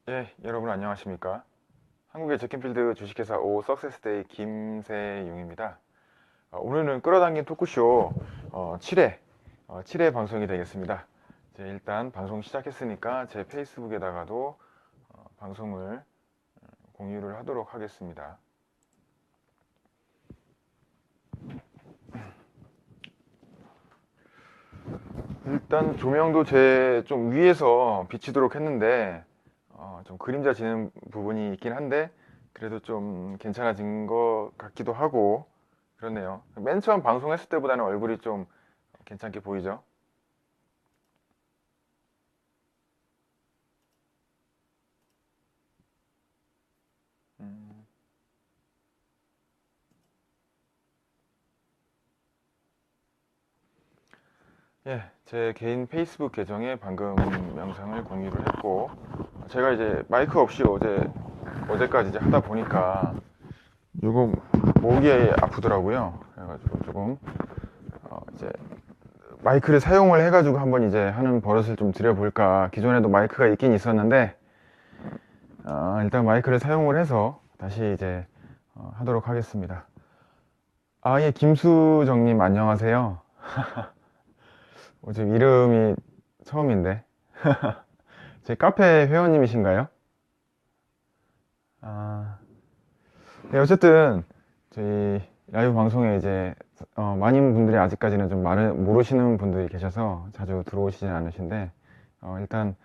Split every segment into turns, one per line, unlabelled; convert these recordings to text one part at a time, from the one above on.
예, 여러분 안녕하십니까? 한국의 제킨필드 주식회사 오 석세스데이 김세용입니다. 오늘은 끌어당긴 토크쇼 7회, 7회 방송이 되겠습니다. 일단 방송 시작했으니까 제 페이스북에다가도 방송을 공유를 하도록 하겠습니다. 일단 조명도 제 좀 위에서 비치도록 했는데 좀 그림자 지는 부분이 있긴 한데 그래도 좀 괜찮아진 것 같기도 하고 그렇네요. 맨 처음 방송했을 때보다는 얼굴이 좀 괜찮게 보이죠? 음, 예, 제 개인 페이스북 계정에 방금 영상을 공유를 했고 제가 이제 마이크 없이 어제까지 이제 하다 보니까 조금 목이 아프더라고요. 그래가지고 조금 이제 마이크를 사용을 해가지고 한번 이제 하는 버릇을 좀 들여볼까. 기존에도 마이크가 있긴 있었는데 일단 마이크를 사용을 해서 다시 이제 하도록 하겠습니다. 아, 예, 김수정님 안녕하세요. 지금 이름이 처음인데 제 카페 회원님이신가요? 아, 네, 어쨌든 저희 라이브 방송에 이제 많은 분들이 아직까지는 좀 모르시는 분들이 계셔서 자주 들어오시진 않으신데 일단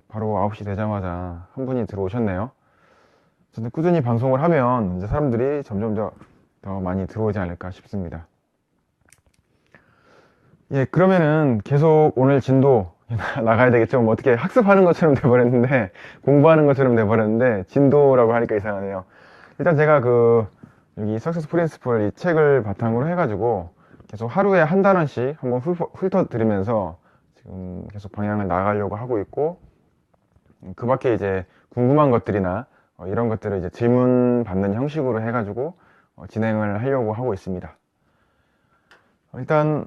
바로 9시 되자마자 한 분이 들어오셨네요. 저는 꾸준히 방송을 하면 이제 사람들이 점점 더 많이 들어오지 않을까 싶습니다. 예, 그러면은 계속 오늘 진도 나가야 되겠죠. 뭐 어떻게 학습하는 것처럼 돼버렸는데, 공부하는 것처럼 돼버렸는데, 진도라고 하니까 이상하네요. 일단 제가 여기 석세스 프린시플 이 책을 바탕으로 해가지고, 계속 하루에 한 단원씩 한번 훑어드리면서, 지금 계속 방향을 나가려고 하고 있고, 그 밖에 이제 궁금한 것들이나, 이런 것들을 이제 질문 받는 형식으로 해가지고, 진행을 하려고 하고 있습니다. 일단,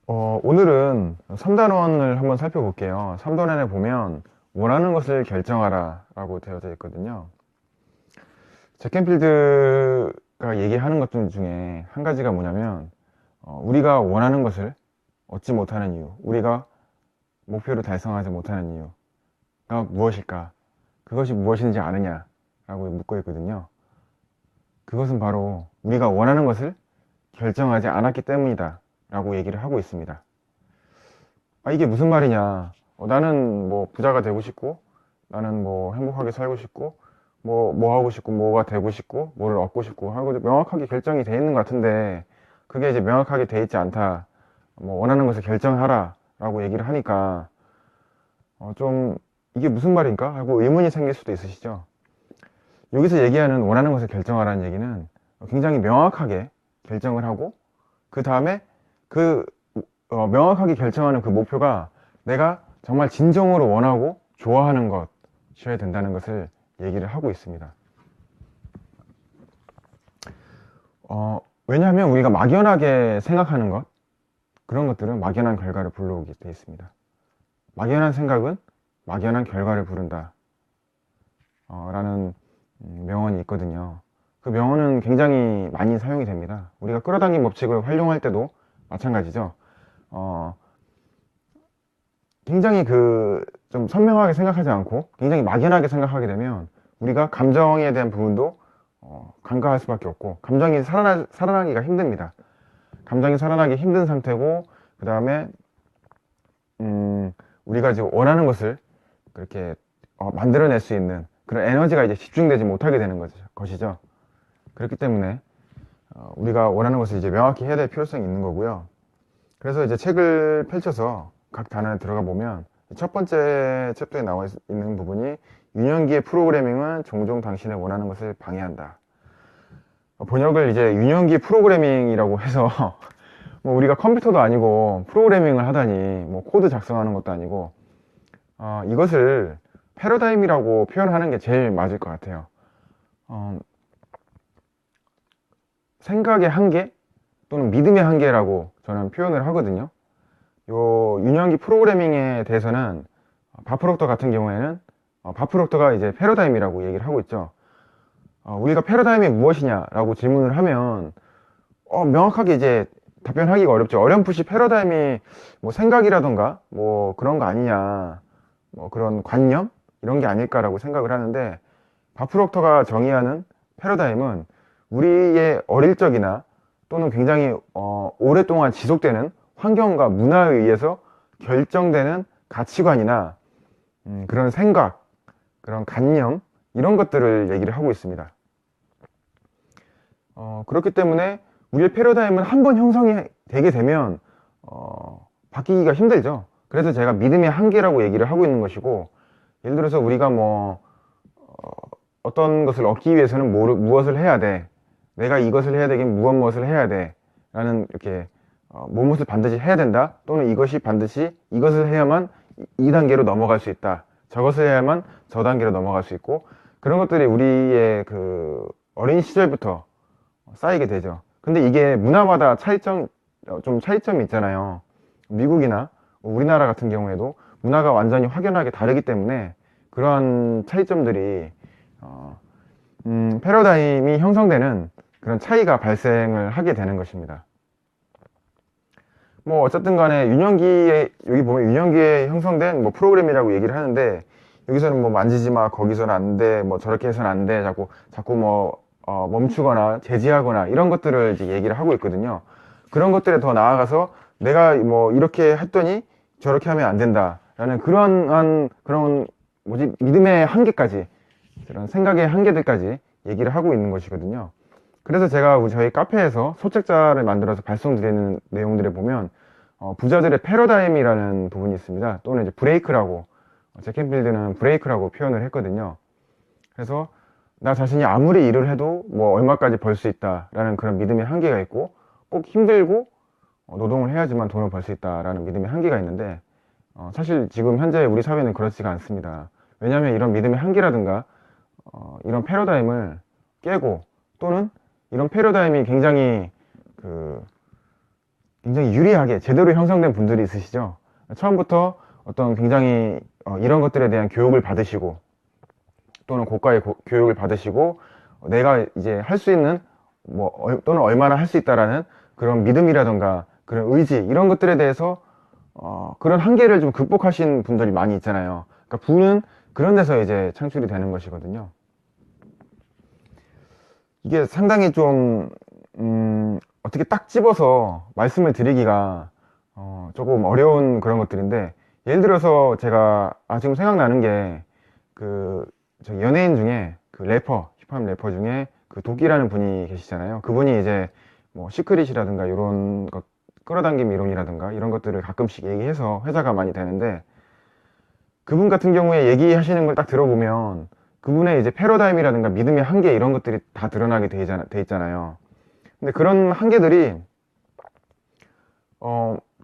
오늘은 3단원을 한번 살펴볼게요. 3단원에 보면 원하는 것을 결정하라 라고 되어져 있거든요. 잭켄필드가 얘기하는 것 중에 한 가지가 뭐냐면 우리가 원하는 것을 얻지 못하는 이유, 우리가 목표를 달성하지 못하는 이유가 무엇일까? 그것이 무엇인지 아느냐? 라고 묻고 있거든요. 그것은 바로 우리가 원하는 것을 결정하지 않았기 때문이다 라고 얘기를 하고 있습니다. 이게 무슨 말이냐? 나는 뭐 부자가 되고 싶고, 나는 뭐 행복하게 살고 싶고, 뭐 하고 싶고, 뭐가 되고 싶고, 뭐를 얻고 싶고 하고 명확하게 결정이 돼 있는 것 같은데, 그게 이제 명확하게 돼 있지 않다. 뭐 원하는 것을 결정하라 라고 얘기를 하니까, 좀 이게 무슨 말인가? 하고 의문이 생길 수도 있으시죠? 여기서 얘기하는 원하는 것을 결정하라는 얘기는 굉장히 명확하게 결정을 하고, 그 다음에 그 명확하게 결정하는 그 목표가 내가 정말 진정으로 원하고 좋아하는 것이어야 된다는 것을 얘기를 하고 있습니다. 왜냐하면 우리가 막연하게 생각하는 것, 그런 것들은 막연한 결과를 불러오게 되어 있습니다. 막연한 생각은 막연한 결과를 부른다. 라는 명언이 있거든요. 그 명언은 굉장히 많이 사용이 됩니다. 우리가 끌어당긴 법칙을 활용할 때도 마찬가지죠. 어, 굉장히 좀 선명하게 생각하지 않고 굉장히 막연하게 생각하게 되면 우리가 감정에 대한 부분도 간과할 수밖에 없고 감정이 살아나기가 힘듭니다. 감정이 살아나기 힘든 상태고 그 다음에 우리가 지금 원하는 것을 그렇게 만들어낼 수 있는 그런 에너지가 이제 집중되지 못하게 되는 것이죠. 그렇기 때문에 우리가 원하는 것을 이제 명확히 해야 될 필요성이 있는 거고요. 그래서 이제 책을 펼쳐서 각 단원에 들어가 보면 첫 번째 챕터에 나와 있는 부분이 유년기의 프로그래밍은 종종 당신의 원하는 것을 방해한다. 번역을 이제 유년기 프로그래밍이라고 해서 뭐 우리가 컴퓨터도 아니고 프로그래밍을 하다니 뭐 코드 작성하는 것도 아니고 이것을 패러다임이라고 표현하는 게 제일 맞을 것 같아요. 생각의 한계 또는 믿음의 한계라고 저는 표현을 하거든요. 요 유년기 프로그래밍에 대해서는 바프록터 같은 경우에는 바프로크가 이제 패러다임이라고 얘기를 하고 있죠. 우리가 패러다임이 무엇이냐라고 질문을 하면 명확하게 이제 답변하기가 어렵죠. 어렴풋이 패러다임이 뭐 생각이라던가 뭐 그런 거 아니냐, 뭐 그런 관념 이런 게 아닐까라고 생각을 하는데, 바프로크가 정의하는 패러다임은 우리의 어릴 적이나 또는 굉장히 오랫동안 지속되는 환경과 문화에 의해서 결정되는 가치관이나 그런 생각, 그런 관념 이런 것들을 얘기를 하고 있습니다. 그렇기 때문에 우리의 패러다임은 한번 형성이 되게 되면 바뀌기가 힘들죠. 그래서 제가 믿음의 한계라고 얘기를 하고 있는 것이고, 예를 들어서 우리가 뭐 어떤 것을 얻기 위해서는 무엇을 해야 돼, 내가 이것을 해야 되긴 무엇을 해야 돼 라는 이렇게 무엇을 반드시 해야 된다, 또는 이것이 반드시 이것을 해야만 이 단계로 넘어갈 수 있다, 저것을 해야만 저 단계로 넘어갈 수 있고, 그런 것들이 우리의 그 어린 시절부터 쌓이게 되죠. 근데 이게 문화마다 좀 차이점이 있잖아요. 미국이나 우리나라 같은 경우에도 문화가 완전히 확연하게 다르기 때문에 그러한 차이점들이 패러다임이 형성되는 그런 차이가 발생을 하게 되는 것입니다. 뭐 어쨌든 간에 여기 보면 유년기에 형성된 뭐 프로그램이라고 얘기를 하는데, 여기서는 뭐 만지지 마, 거기서는 안 돼, 뭐 저렇게 해서는 안 돼, 자꾸 뭐 멈추거나 제지하거나 이런 것들을 이제 얘기를 하고 있거든요. 그런 것들에 더 나아가서 내가 뭐 이렇게 했더니 저렇게 하면 안 된다라는 그런 믿음의 한계까지, 그런 생각의 한계들까지 얘기를 하고 있는 것이거든요. 그래서 제가 저희 카페에서 소책자를 만들어서 발송드리는 내용들을 보면 부자들의 패러다임이라는 부분이 있습니다. 또는 이제 브레이크라고, 잭 캔필드는 브레이크라고 표현을 했거든요. 그래서 나 자신이 아무리 일을 해도 뭐 얼마까지 벌 수 있다라는 그런 믿음의 한계가 있고, 꼭 힘들고 노동을 해야지만 돈을 벌 수 있다라는 믿음의 한계가 있는데, 사실 지금 현재 우리 사회는 그렇지가 않습니다. 왜냐하면 이런 믿음의 한계라든가 이런 패러다임을 깨고, 또는 이런 패러다임이 굉장히 유리하게 제대로 형성된 분들이 있으시죠. 처음부터 어떤 굉장히 이런 것들에 대한 교육을 받으시고, 또는 고가의 교육을 받으시고, 내가 이제 할 수 있는 또는 얼마나 할 수 있다라는 그런 믿음이라던가 그런 의지, 이런 것들에 대해서 그런 한계를 좀 극복하신 분들이 많이 있잖아요. 그러니까 부는 그런 데서 이제 창출이 되는 것이거든요. 이게 상당히 좀 어떻게 딱 집어서 말씀을 드리기가 조금 어려운 그런 것들인데, 예를 들어서 제가 지금 생각나는 게 저기 연예인 중에 힙합 래퍼 중에 도끼라는 분이 계시잖아요. 그분이 이제 뭐 시크릿이라든가 이런 것, 끌어당김 이론이라든가 이런 것들을 가끔씩 얘기해서 회자가 많이 되는데, 그분 같은 경우에 얘기하시는 걸 딱 들어보면 그분의 이제 패러다임이라든가 믿음의 한계 이런 것들이 다 드러나게 돼 있잖아요. 근데 그런 한계들이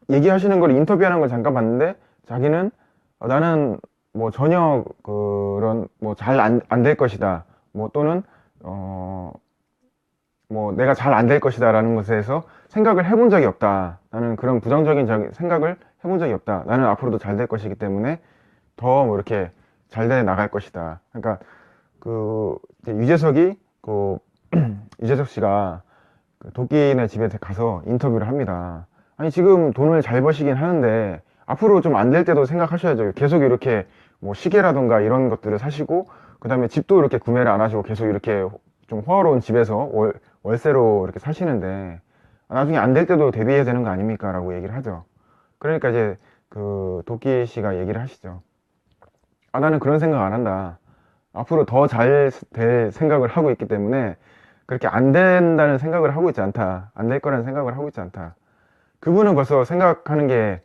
얘기하시는 걸, 인터뷰하는 걸 잠깐 봤는데, 자기는 나는 뭐 전혀 그런 뭐 잘 안 될 것이다, 뭐 또는 뭐 내가 잘 안 될 것이다 라는 것에서 생각을 해본 적이 없다, 나는 그런 부정적인 생각을 해본 적이 없다, 나는 앞으로도 잘 될 것이기 때문에 더 뭐 이렇게 잘 돼 나갈 것이다. 그러니까 유재석이 유재석 씨가 도끼네 집에 가서 인터뷰를 합니다. 아니 지금 돈을 잘 버시긴 하는데 앞으로 좀 안 될 때도 생각하셔야죠. 계속 이렇게 뭐 시계라던가 이런 것들을 사시고, 그 다음에 집도 이렇게 구매를 안 하시고 계속 이렇게 좀 호화로운 집에서 월세로 이렇게 사시는데 나중에 안 될 때도 대비해야 되는 거 아닙니까? 라고 얘기를 하죠. 그러니까 이제 도끼 씨가 얘기를 하시죠. 나는 그런 생각 안 한다. 앞으로 더 잘 될 생각을 하고 있기 때문에 그렇게 안 된다는 생각을 하고 있지 않다. 안 될 거라는 생각을 하고 있지 않다. 그분은 벌써 생각하는 게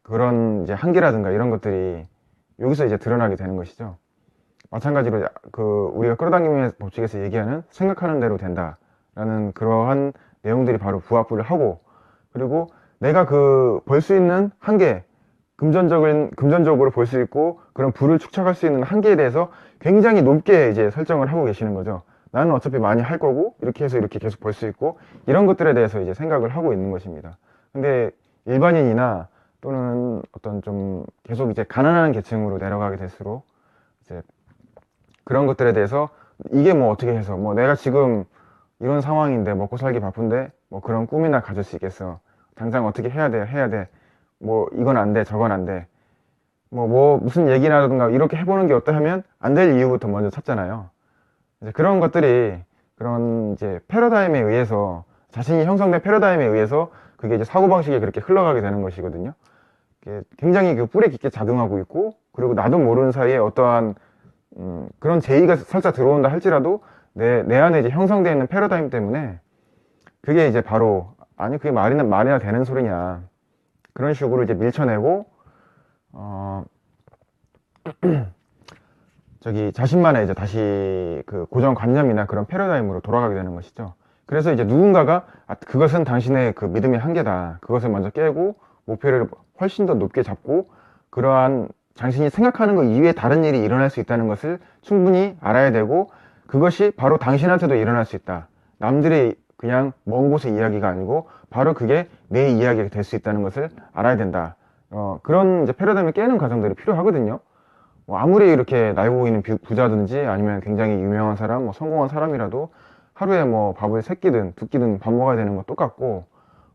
그런 이제 한계라든가 이런 것들이 여기서 이제 드러나게 되는 것이죠. 마찬가지로 우리가 끌어당김의 법칙에서 얘기하는 생각하는 대로 된다라는 그러한 내용들이 바로 부합을 하고, 그리고 내가 벌 수 있는 한계, 금전적으로 볼 수 있고 그런 부를 축적할 수 있는 한계에 대해서 굉장히 높게 이제 설정을 하고 계시는 거죠. 나는 어차피 많이 할 거고 이렇게 해서 이렇게 계속 벌 수 있고, 이런 것들에 대해서 이제 생각을 하고 있는 것입니다. 근데 일반인이나 또는 어떤 좀 계속 이제 가난한 계층으로 내려가게 될수록 이제 그런 것들에 대해서 이게 뭐 어떻게 해서 뭐 내가 지금 이런 상황인데 먹고 살기 바쁜데 뭐 그런 꿈이나 가질 수 있겠어. 당장 어떻게 해야 돼. 뭐 이건 안 돼, 저건 안 돼. 뭐 무슨 얘기라든가 이렇게 해보는 게 어떠 하면 안 될 이유부터 먼저 찾잖아요. 이제 그런 것들이 그런 이제 패러다임에 의해서 자신이 형성된 패러다임에 의해서 그게 이제 사고방식이 그렇게 흘러가게 되는 것이거든요. 이게 굉장히 그 뿌리 깊게 작용하고 있고 그리고 나도 모르는 사이에 어떠한 그런 제의가 살짝 들어온다 할지라도 내 안에 이제 형성되어 있는 패러다임 때문에 그게 이제 바로 아니 그게 말이나 되는 소리냐 그런 식으로 이제 밀쳐내고 저기 자신만의 이제 다시 그 고정관념이나 그런 패러다임으로 돌아가게 되는 것이죠. 그래서 이제 누군가가 그것은 당신의 그 믿음의 한계다. 그것을 먼저 깨고 목표를 훨씬 더 높게 잡고 그러한 당신이 생각하는 것 이외에 다른 일이 일어날 수 있다는 것을 충분히 알아야 되고 그것이 바로 당신한테도 일어날 수 있다. 남들의 그냥 먼 곳의 이야기가 아니고 바로 그게 내 이야기가 될 수 있다는 것을 알아야 된다. 그런 이제 패러다임을 깨는 과정들이 필요하거든요. 뭐 아무리 이렇게 나이 보이는 부자든지 아니면 굉장히 유명한 사람, 뭐 성공한 사람이라도 하루에 뭐 밥을 세 끼든 두 끼든 밥 먹어야 되는 거 똑같고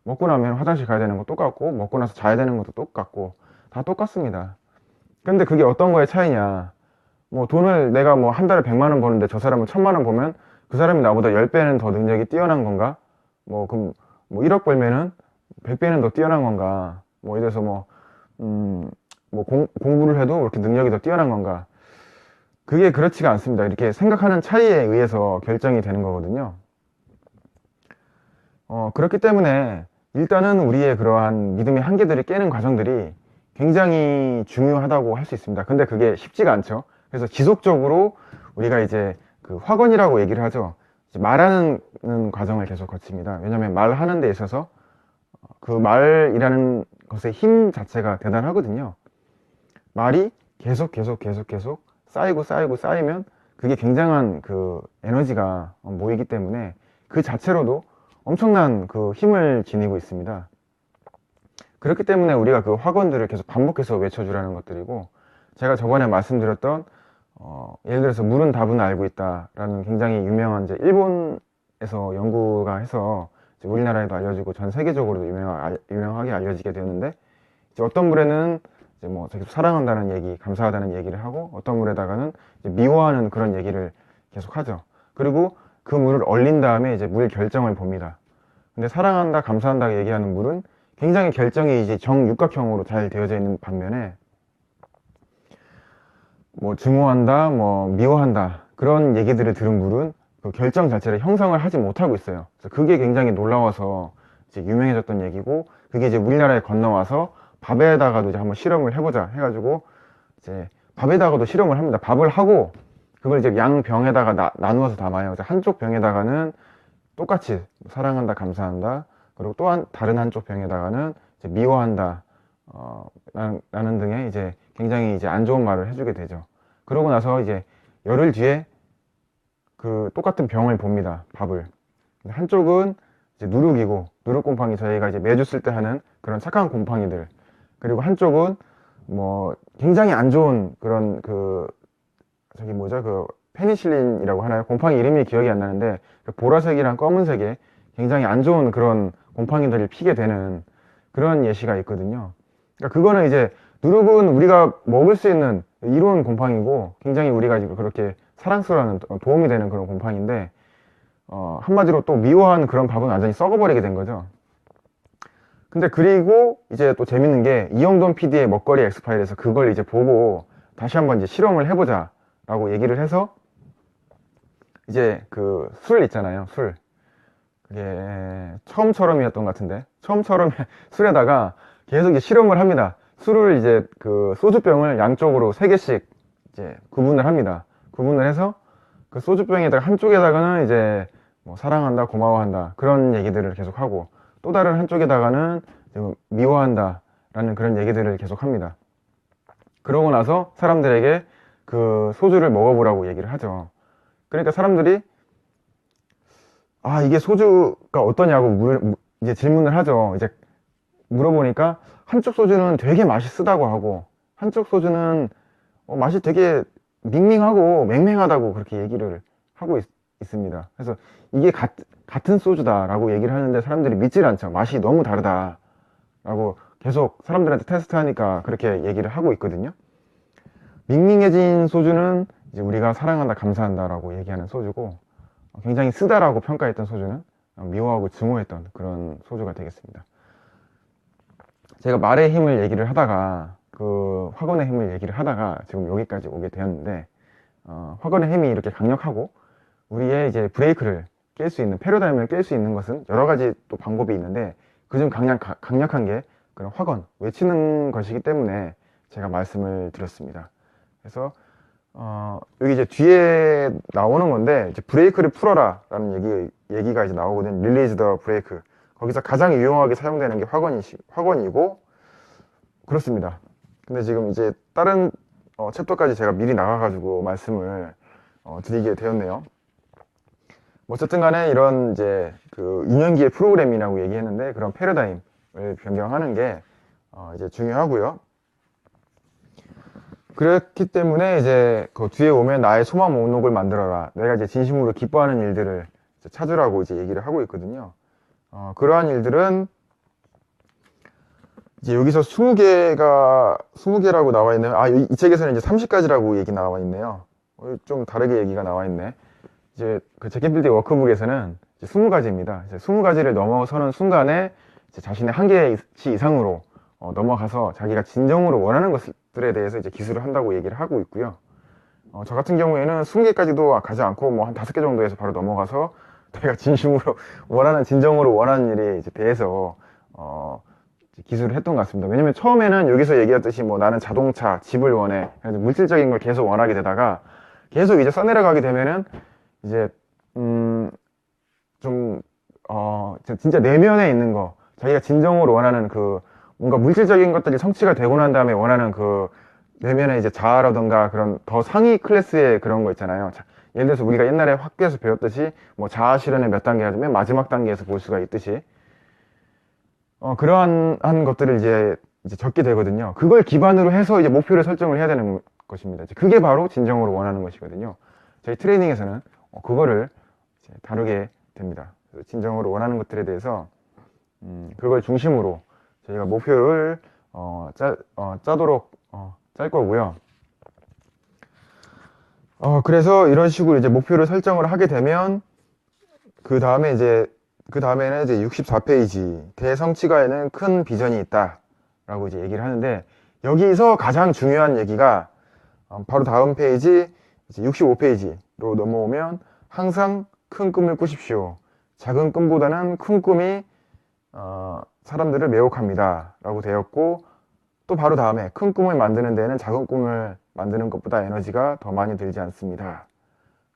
먹고 나면 화장실 가야 되는 거 똑같고 먹고 나서 자야 되는 것도 똑같고 다 똑같습니다. 근데 그게 어떤 거의 차이냐? 뭐 돈을 내가 뭐 한 달에 100만 원 버는데 저 사람은 1000만 원 보면 그 사람이 나보다 10배는 더 능력이 뛰어난 건가? 뭐 그럼 뭐 1억 벌면은 100배는 더 뛰어난 건가? 뭐 이래서 뭐 공부를 해도 그렇게 능력이 더 뛰어난 건가? 그게 그렇지가 않습니다. 이렇게 생각하는 차이에 의해서 결정이 되는 거거든요. 그렇기 때문에 일단은 우리의 그러한 믿음의 한계들을 깨는 과정들이 굉장히 중요하다고 할 수 있습니다. 근데 그게 쉽지가 않죠. 그래서 지속적으로 우리가 이제 그 확언이라고 얘기를 하죠. 이제 말하는 과정을 계속 거칩니다. 왜냐하면 말하는 데 있어서 그 말이라는 것의 힘 자체가 대단하거든요. 말이 계속 쌓이면 그게 굉장한 그 에너지가 모이기 때문에 그 자체로도 엄청난 그 힘을 지니고 있습니다. 그렇기 때문에 우리가 그 확언들을 계속 반복해서 외쳐주라는 것들이고 제가 저번에 말씀드렸던 예를 들어서 물은 답은 알고 있다라는 굉장히 유명한 이제 일본에서 연구가 해서 이제 우리나라에도 알려지고 전 세계적으로도 유명하게 알려지게 되었는데 이제 어떤 물에는 이제 뭐 되게 사랑한다는 얘기, 감사하다는 얘기를 하고 어떤 물에다가는 이제 미워하는 그런 얘기를 계속 하죠. 그리고 그 물을 얼린 다음에 이제 물 결정을 봅니다. 근데 사랑한다, 감사한다 얘기하는 물은 굉장히 결정이 이제 정육각형으로 잘 되어져 있는 반면에 뭐 증오한다, 뭐 미워한다 그런 얘기들을 들은 물은 그 결정 자체를 형성을 하지 못하고 있어요. 그래서 그게 굉장히 놀라워서 이제 유명해졌던 얘기고 그게 이제 우리나라에 건너와서 밥에다가도 이제 한번 실험을 해보자 해가지고 이제 밥에다가도 실험을 합니다. 밥을 하고 그걸 이제 양 병에다가 나누어서 담아요. 그래서 한쪽 병에다가는 똑같이 사랑한다, 감사한다. 그리고 또한 다른 한쪽 병에다가는 이제 미워한다, 라는 등의 이제 굉장히 이제 안 좋은 말을 해주게 되죠. 그러고 나서 이제 열흘 뒤에 그 똑같은 병을 봅니다. 밥을. 한쪽은 이제 누룩이고 누룩곰팡이 저희가 이제 매주 쓸 때 하는 그런 착한 곰팡이들. 그리고 한쪽은 뭐 굉장히 안 좋은 그런 그 저기 뭐죠 그 페니실린이라고 하나요? 곰팡이 이름이 기억이 안 나는데 그 보라색이랑 검은색에 굉장히 안 좋은 그런 곰팡이들을 피게 되는 그런 예시가 있거든요. 그러니까 그거는 이제 누룩은 우리가 먹을 수 있는 이로운 곰팡이고 굉장히 우리가 그렇게 사랑스러워하는 도움이 되는 그런 곰팡이인데 한마디로 또 미워하는 그런 밥은 완전히 썩어버리게 된 거죠. 근데 그리고 이제 또 재밌는 게 이영돈 PD의 먹거리 엑스파일에서 그걸 이제 보고 다시 한번 이제 실험을 해보자 라고 얘기를 해서 이제 그 술 있잖아요. 술. 그게 처음처럼이었던 것 같은데 처음처럼 술에다가 계속 이제 실험을 합니다. 술을 이제 그 소주병을 양쪽으로 3개씩 이제 구분을 합니다. 구분을 해서 그 소주병에다가 한쪽에다가는 이제 뭐 사랑한다, 고마워한다 그런 얘기들을 계속 하고 또 다른 한쪽에다가는 미워한다 라는 그런 얘기들을 계속 합니다. 그러고 나서 사람들에게 그 소주를 먹어보라고 얘기를 하죠. 그러니까 사람들이 이게 소주가 어떠냐고 이제 질문을 하죠. 이제 물어보니까 한쪽 소주는 되게 맛이 쓰다고 하고 한쪽 소주는 맛이 되게 밍밍하고 맹맹하다고 그렇게 얘기를 하고 있습니다. 그래서 이게 같은 소주다라고 얘기를 하는데 사람들이 믿질 않죠. 맛이 너무 다르다라고 계속 사람들한테 테스트하니까 그렇게 얘기를 하고 있거든요. 밍밍해진 소주는 이제 우리가 사랑한다, 감사한다라고 얘기하는 소주고, 굉장히 쓰다라고 평가했던 소주는 미워하고 증오했던 그런 소주가 되겠습니다. 제가 말의 힘을 얘기를 하다가 그 확언의 힘을 얘기를 하다가 지금 여기까지 오게 되었는데, 확언의 힘이 이렇게 강력하고 우리의 이제 브레이크를 깰 수 있는, 패러다임을 깰 수 있는 것은 여러 가지 또 방법이 있는데, 그중 강력한 게 그런 확언, 외치는 것이기 때문에 제가 말씀을 드렸습니다. 그래서 여기 이제 뒤에 나오는 건데, 이제 브레이크를 풀어라 라는 얘기가 이제 나오거든요. 릴리즈 더 브레이크. 거기서 가장 유용하게 사용되는 게 확언이고, 그렇습니다. 근데 지금 이제 다른 챕터까지 제가 미리 나가가지고 말씀을 드리게 되었네요. 어쨌든 간에 이런 이제 그 유년기의 프로그램이라고 얘기했는데, 그런 패러다임을 변경하는 게 이제 중요하고요. 그렇기 때문에 이제 그 뒤에 오면 나의 소망 목록을 만들어라. 내가 이제 진심으로 기뻐하는 일들을 이제 찾으라고 이제 얘기를 하고 있거든요. 그러한 일들은 이제 여기서 20개라고 나와 있네요. 이 책에서는 이제 30가지라고 얘기 나와 있네요. 좀 다르게 얘기가 나와 있네. 이제 그 제켄필드 워크북에서는 이제 20가지입니다. 이제 20가지를 넘어서는 순간에 이제 자신의 한계치 이상으로 넘어가서 자기가 진정으로 원하는 것들에 대해서 이제 기술을 한다고 얘기를 하고 있고요. 저 같은 경우에는 20개까지도 가지 않고 뭐 한 5개 정도에서 바로 넘어가서 내가 진심으로 진정으로 원하는 일에 이제 대해서 기술을 했던 것 같습니다. 왜냐면 처음에는 여기서 얘기했듯이 뭐 나는 자동차, 집을 원해. 물질적인 걸 계속 원하게 되다가 계속 이제 써내려가게 되면은 이제 진짜 내면에 있는 거, 자기가 진정으로 원하는 그 뭔가 물질적인 것들이 성취가 되고 난 다음에 원하는 그 내면의 이제 자아라던가 그런 더 상위 클래스의 그런 거 있잖아요. 예를 들어서 우리가 옛날에 학교에서 배웠듯이 뭐 자아 실현의 몇 단계 하면 마지막 단계에서 볼 수가 있듯이 그러한 것들을 이제 적게 되거든요. 그걸 기반으로 해서 이제 목표를 설정을 해야 되는 것입니다. 그게 바로 진정으로 원하는 것이거든요. 저희 트레이닝에서는 그거를 이제 다루게 됩니다. 진정으로 원하는 것들에 대해서 그걸 중심으로 저희가 목표를 짜도록 짤 거고요. 그래서 이런 식으로 이제 목표를 설정을 하게 되면 그 다음에는 이제 64페이지 대성취가에는 큰 비전이 있다 라고 이제 얘기를 하는데, 여기서 가장 중요한 얘기가 바로 다음 페이지 이제 65페이지로 넘어오면 항상 큰 꿈을 꾸십시오. 작은 꿈보다는 큰 꿈이 사람들을 매혹합니다 라고 되었고, 또 바로 다음에 큰 꿈을 만드는 데는 작은 꿈을 만드는 것보다 에너지가 더 많이 들지 않습니다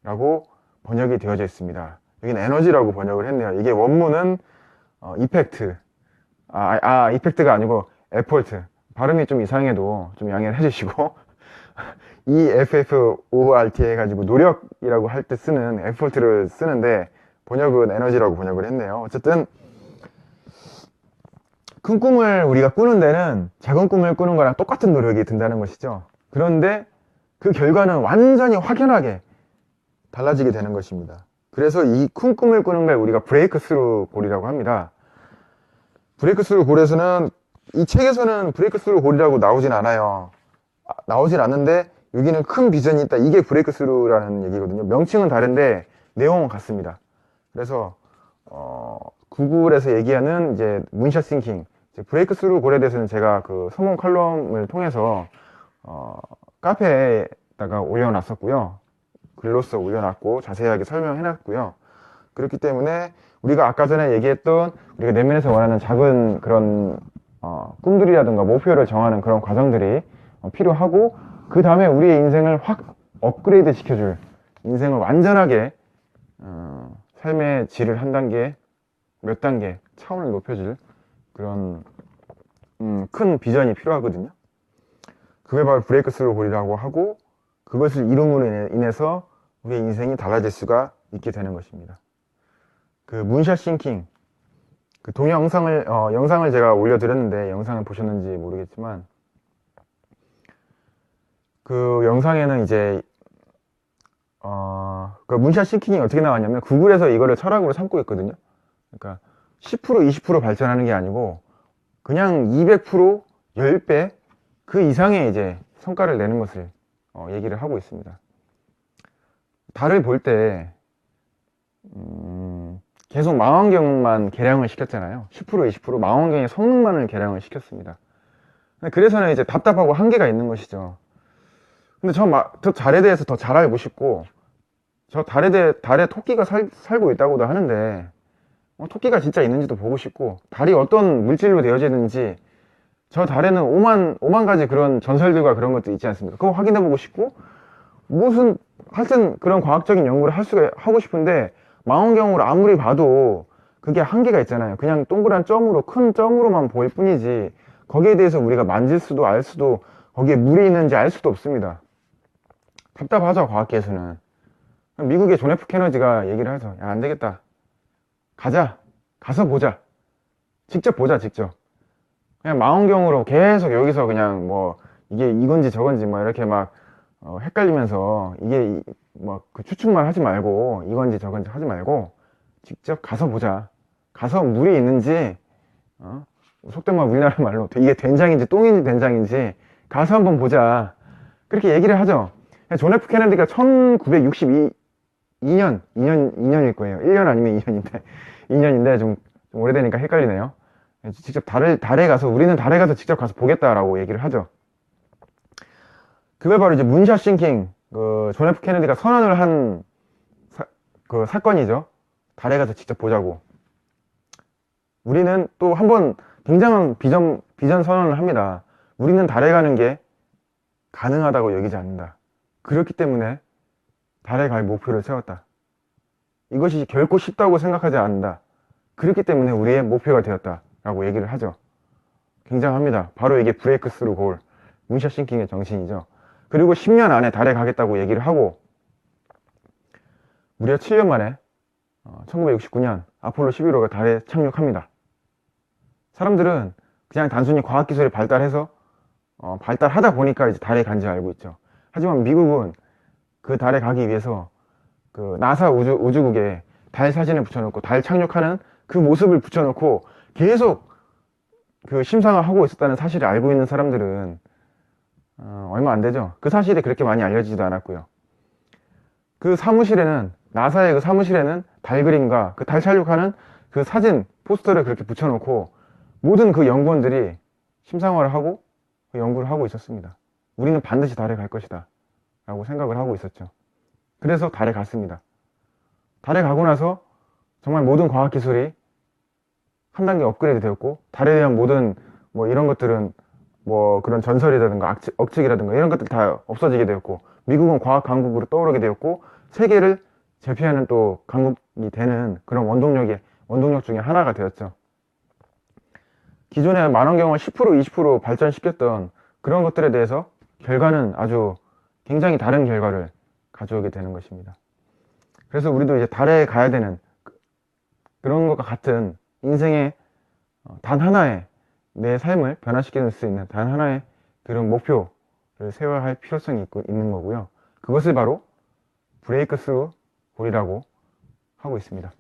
라고 번역이 되어져 있습니다. 여기는 에너지라고 번역을 했네요. 이게 원문은 이펙트, 이펙트가 아니고 에포트. 발음이 좀 이상해도 좀 양해를 해주시고 EFFORT 해가지고 노력이라고 할 때 쓰는 에포트를 쓰는데 번역은 에너지라고 번역을 했네요. 어쨌든 큰 꿈을 우리가 꾸는 데는 작은 꿈을 꾸는 거랑 똑같은 노력이 든다는 것이죠. 그런데 그 결과는 완전히 확연하게 달라지게 되는 것입니다. 그래서 이 큰 꿈을 꾸는 걸 우리가 브레이크 스루 골이라고 합니다. 브레이크 스루 골에서는, 이 책에서는 브레이크 스루 골이라고 나오진 않아요. 나오진 않는데 여기는 큰 비전이 있다, 이게 브레이크 스루라는 얘기거든요. 명칭은 다른데 내용은 같습니다. 그래서 구글에서 얘기하는 이제 문샷 싱킹, 브레이크 스루 골에 대해서는 제가 그 성공 칼럼을 통해서 카페에다가 올려놨었고요. 글로써 올려놨고 자세하게 설명해놨고요. 그렇기 때문에 우리가 아까 전에 얘기했던 우리가 내면에서 원하는 작은 그런 꿈들이라든가 목표를 정하는 그런 과정들이 필요하고, 그 다음에 우리의 인생을 확 업그레이드 시켜줄, 인생을 완전하게 삶의 질을 한 단계, 몇 단계 차원을 높여줄 그런 큰 비전이 필요하거든요. 그게 바로 브레이크 스루 골이라고 하고, 그것을 이룸으로 인해서 우리의 인생이 달라질 수가 있게 되는 것입니다. 그 문샷 싱킹, 그 동영상을 영상을 제가 올려드렸는데 영상을 보셨는지 모르겠지만, 그 영상에는 이제 그 문샷 싱킹이 어떻게 나왔냐면 구글에서 이거를 철학으로 삼고 있거든요. 그러니까 10% 20% 발전하는 게 아니고 그냥 200% 10배 그 이상의 이제 성과를 내는 것을 얘기를 하고 있습니다. 달을 볼 때 계속 망원경만 개량을 시켰잖아요. 10% 20% 망원경의 성능만을 개량을 시켰습니다. 그래서는 이제 답답하고 한계가 있는 것이죠. 근데 저 달에 대해서 더 잘 알고 싶고 저 달에 토끼가 살고 있다고도 하는데 토끼가 진짜 있는지도 보고 싶고 달이 어떤 물질로 되어져 있는지 저 달에는 오만 가지 그런 전설들과 그런 것도 있지 않습니까? 그거 확인해 보고 싶고 하여튼 그런 과학적인 연구를 하고 싶은데 망원경으로 아무리 봐도 그게 한계가 있잖아요. 그냥 동그란 점으로 큰 점으로만 보일 뿐이지 거기에 대해서 우리가 만질 수도 알 수도 거기에 물이 있는지 알 수도 없습니다. 답답하죠, 과학계에서는. 미국의 존 F 케너디가 얘기를 하죠. 야, 안 되겠다. 가서 보자. 직접 보자, 직접. 그냥 망원경으로 계속 여기서 그냥 뭐 이게 이건지 저건지 뭐 이렇게 막 헷갈리면서 이게 뭐 그 추측만 하지 말고 이건지 저건지 하지 말고 직접 가서 보자. 가서 물이 있는지 속된 말 우리나라 말로 이게 된장인지 똥인지 된장인지 가서 한번 보자. 그렇게 얘기를 하죠. 존 F 케네디가 2년일 거예요. 1년 아니면 2년인데 2년인데 좀 오래되니까 헷갈리네요. 직접 달에 가서 우리는 달에 가서 직접 가서 보겠다라고 얘기를 하죠. 그게 바로 이제 문샷 싱킹, 존 F 케네디가 선언을 한 그 사건이죠. 달에 가서 직접 보자고. 우리는 또 한번 굉장한 비전 선언을 합니다. 우리는 달에 가는 게 가능하다고 여기지 않는다. 그렇기 때문에 달에 갈 목표를 세웠다. 이것이 결코 쉽다고 생각하지 않는다. 그렇기 때문에 우리의 목표가 되었다. 라고 얘기를 하죠. 굉장합니다. 바로 이게 브레이크 스루 골, 문샷 싱킹의 정신이죠. 그리고 10년 안에 달에 가겠다고 얘기를 하고 무려 7년 만에 1969년 아폴로 11호가 달에 착륙합니다. 사람들은 그냥 단순히 과학기술이 발달해서 발달하다 보니까 이제 달에 간지 알고 있죠. 하지만 미국은 그 달에 가기 위해서 그 나사 우주국에 달 사진을 붙여놓고 달 착륙하는 그 모습을 붙여놓고 계속 그 심상을 하고 있었다는 사실을 알고 있는 사람들은 얼마 안 되죠. 그 사실이 그렇게 많이 알려지지도 않았고요. 나사의 그 사무실에는 달 그림과 그 달 착륙하는 그 사진 포스터를 그렇게 붙여놓고 모든 그 연구원들이 심상화를 하고 그 연구를 하고 있었습니다. 우리는 반드시 달에 갈 것이다 라고 생각을 하고 있었죠. 그래서 달에 갔습니다. 달에 가고 나서 정말 모든 과학기술이 한 단계 업그레이드 되었고 달에 대한 모든 뭐 이런 것들은 뭐 그런 전설이라든가 억측이라든가 이런 것들 다 없어지게 되었고 미국은 과학 강국으로 떠오르게 되었고 세계를 제패하는 또 강국이 되는 그런 원동력 중에 하나가 되었죠. 기존의 망원경을 10% 20% 발전시켰던 그런 것들에 대해서 결과는 아주 굉장히 다른 결과를 가져오게 되는 것입니다. 그래서 우리도 이제 달에 가야 되는 그런 것과 같은 인생의 단 하나의 내 삶을 변화시킬 수 있는 단 하나의 그런 목표를 세워야 할 필요성이 있는 거고요. 그것을 바로 브레이크 스루 골이라고 하고 있습니다.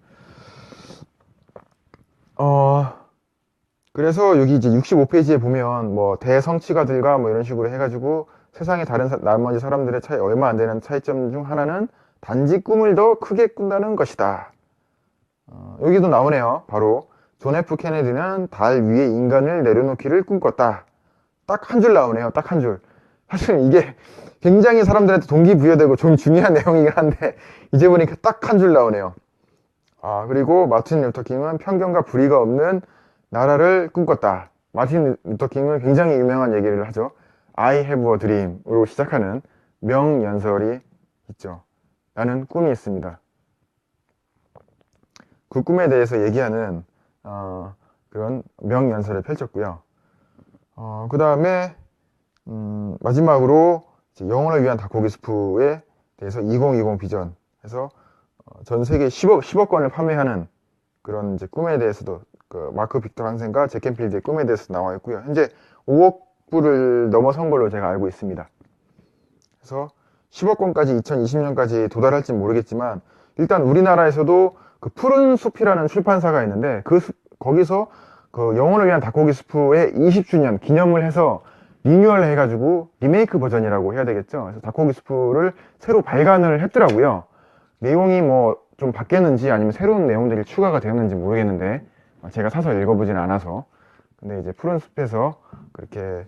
그래서 여기 이제 65페이지에 보면 뭐 대성취가들과 뭐 이런 식으로 해가지고 세상의 다른 나머지 사람들의 차이 얼마 안 되는 차이점 중 하나는 단지 꿈을 더 크게 꾼다는 것이다. 여기도 나오네요. 바로 존 F 케네디는 달 위에 인간을 내려놓기를 꿈꿨다. 딱 한 줄 나오네요. 딱 한 줄. 사실 이게 굉장히 사람들한테 동기부여되고 좀 중요한 내용이긴 한데 이제 보니까 딱 한 줄 나오네요. 그리고 마틴 루터 킹은 편견과 불의가 없는 나라를 꿈꿨다. 마틴 루터 킹은 굉장히 유명한 얘기를 하죠. I have a dream으로 시작하는 명연설이 있죠. 나는 꿈이 있습니다. 그 꿈에 대해서 얘기하는 그런 명연설을 펼쳤고요. 그 다음에 마지막으로 영혼을 위한 닭고기 스프에 대해서 2020 비전 해서 전 세계 10억 권을 판매하는 그런 이제 꿈에 대해서도 그 마크 빅터 한센과 잭 캔필드의 꿈에 대해서 나와 있고요. 현재 5억 불을 넘어선 걸로 제가 알고 있습니다. 그래서 10억권까지 2020년까지 도달할지 모르겠지만, 일단 우리나라에서도 그 푸른 숲이라는 출판사가 있는데, 거기서 그 영혼을 위한 닭고기 스프의 20주년 기념을 해서 리뉴얼 해가지고 리메이크 버전이라고 해야 되겠죠. 그래서 닭고기 스프를 새로 발간을 했더라고요. 내용이 뭐 좀 바뀌었는지 아니면 새로운 내용들이 추가가 되었는지 모르겠는데, 제가 사서 읽어보진 않아서. 근데 이제 푸른 숲에서 그렇게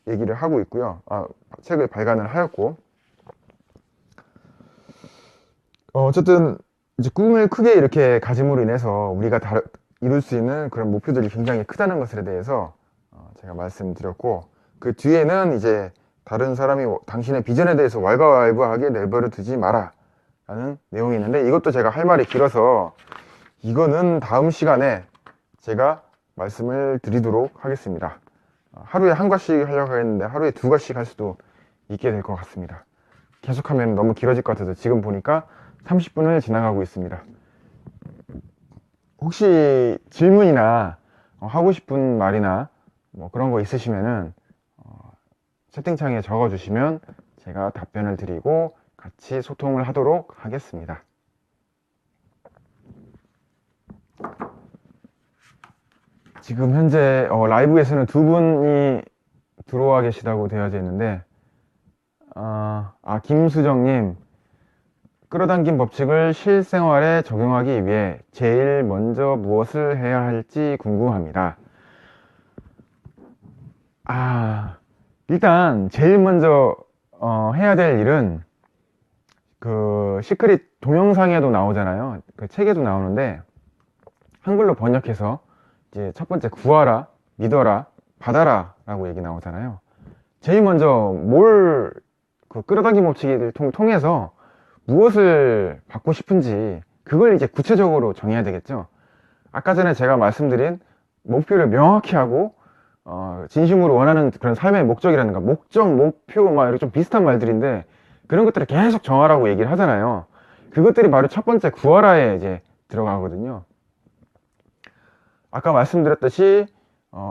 얘기를 하고 있고요. 책을 발간을 하였고, 어쨌든 이제 꿈을 크게 이렇게 가짐으로 인해서 우리가 이룰 수 있는 그런 목표들이 굉장히 크다는 것에 대해서 제가 말씀드렸고, 그 뒤에는 이제 다른 사람이 당신의 비전에 대해서 왈가왈부하게 내버려 두지 마라 라는 내용이 있는데, 이것도 제가 할 말이 길어서 이거는 다음 시간에 제가 말씀을 드리도록 하겠습니다. 하루에 한 과씩 하려고 했는데 하루에 두 과씩 할 수도 있게 될 것 같습니다. 계속하면 너무 길어질 것 같아서 지금 보니까 30분을 지나가고 있습니다. 혹시 질문이나 하고 싶은 말이나 뭐 그런 거 있으시면은 채팅창에 적어 주시면 제가 답변을 드리고 같이 소통을 하도록 하겠습니다. 지금 현재 라이브에서는 두 분이 들어와 계시다고 되어져 있는데, 김수정님, 끌어당긴 법칙을 실생활에 적용하기 위해 제일 먼저 무엇을 해야 할지 궁금합니다. 일단 제일 먼저 해야 될 일은 그 시크릿 동영상에도 나오잖아요. 그 책에도 나오는데 한글로 번역해서 이제 첫 번째 구하라, 믿어라, 받아라 라고 얘기 나오잖아요. 제일 먼저 그 끌어당김 법칙을 통해서 무엇을 받고 싶은지 그걸 이제 구체적으로 정해야 되겠죠. 아까 전에 제가 말씀드린 목표를 명확히 하고 진심으로 원하는 그런 삶의 목적이라든가 목적, 목표 막 이렇게 좀 비슷한 말들인데, 그런 것들을 계속 정하라고 얘기를 하잖아요. 그것들이 바로 첫 번째 구하라에 이제 들어가거든요. 아까 말씀드렸듯이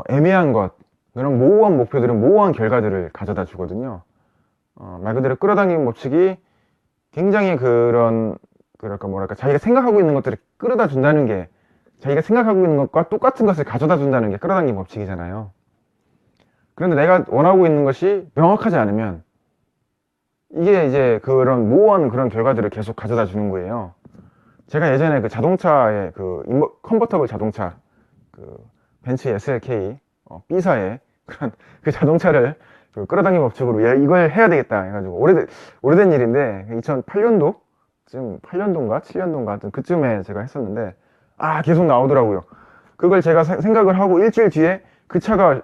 애매한 것, 그런 모호한 목표들은 모호한 결과들을 가져다 주거든요. 말 그대로 끌어당기는 법칙이 굉장히 뭐랄까 자기가 생각하고 있는 것들을 끌어다 준다는 게, 자기가 생각하고 있는 것과 똑같은 것을 가져다 준다는 게 끌어당기는 법칙이잖아요. 그런데 내가 원하고 있는 것이 명확하지 않으면 이게 이제 그런 모호한 그런 결과들을 계속 가져다 주는 거예요. 제가 예전에 그 자동차에 컨버터블 자동차 벤츠 SLK B사의 그런 그 자동차를 끌어당김 법칙으로 이걸 해야 되겠다 해가지고 오래된 일인데 2008년도 지금 8년도인가 7년도인가 하여튼 그쯤에 제가 했었는데 계속 나오더라고요. 그걸 제가 생각을 하고 일주일 뒤에 그 차가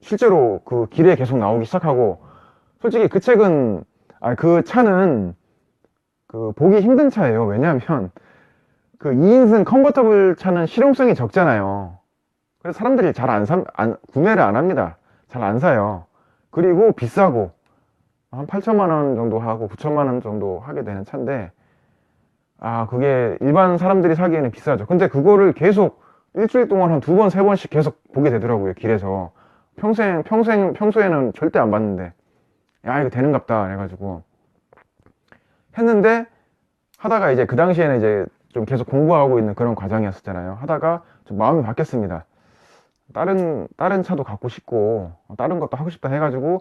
실제로 그 길에 계속 나오기 시작하고, 솔직히 그 차는 보기 힘든 차예요. 왜냐하면 그 2인승 컨버터블 차는 실용성이 적잖아요. 그래서 사람들이 구매를 안 합니다. 잘 안 사요. 그리고 비싸고 한 8천만 원 정도 하고 9천만 원 정도 하게 되는 차인데, 그게 일반 사람들이 사기에는 비싸죠. 근데 그거를 계속 일주일 동안 한 두 번, 세 번씩 계속 보게 되더라고요, 길에서. 평소에는 절대 안 봤는데, 이거 되는갑다 해가지고 했는데, 하다가 이제 그 당시에는 이제 좀 계속 공부하고 있는 그런 과정이었었잖아요. 하다가 좀 마음이 바뀌었습니다. 다른 차도 갖고 싶고 다른 것도 하고 싶다 해가지고